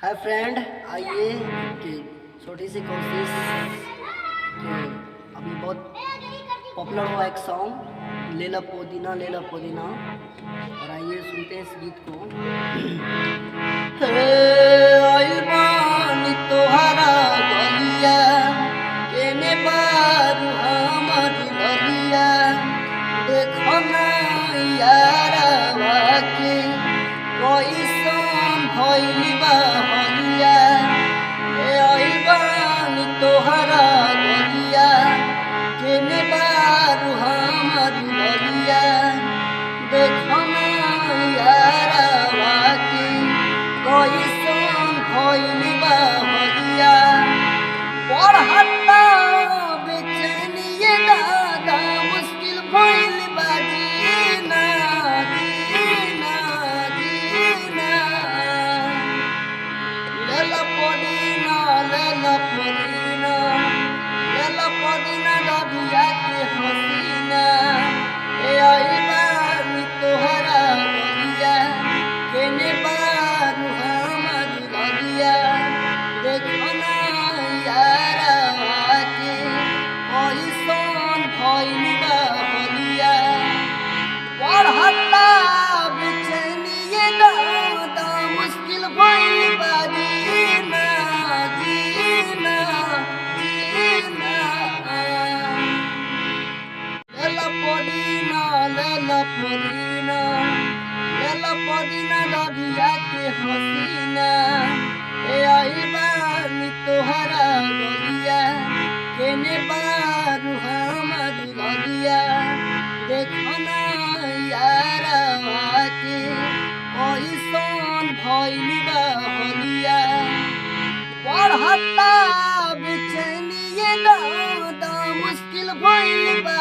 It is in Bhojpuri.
हाय फ्रेंड, आइए कि छोटी सी कोशिश कि अभी बहुत पॉपुलर हुआ एक सॉन्ग ले ला पुदीना। और आइए सुनते हैं इस गीत को। हे आइल बानी तोहरा गलिया, केने बारू हमर ललिया, देखो ना यारवा के कैसन भइल बा हलिया। हे आइल बानी तोहरा गलिया, केने बारू हमर ललिया, देखो ना यारवा के कैसन भइल बा हलिया। पढ़ता बेचैनिए दादा, मुश्किल भइल बा जीना जीना जीना। लेला पुदीना लेला पुदीना लेला पुदीना दबिया के हसीना। ए आई बानी तोहरा गलिया, केने बारू हमर ललिया, देखो ना यारवा के कैसन भइल बा हलिया। पढ़ता बेचैनिए दादा, मुश्किल भइल बा जीना जीना जीना। लेला पुदीना लेला पुदीना लेला पुदीना दबिया के हसीना। ए आई बानी तोहरा गलिया, केने बारू हमर ललिया, देखो ना यारवा के कैसन भइल बा हलिया। पढ़ता बेचैनिए दादा, मुश्किल भइल बा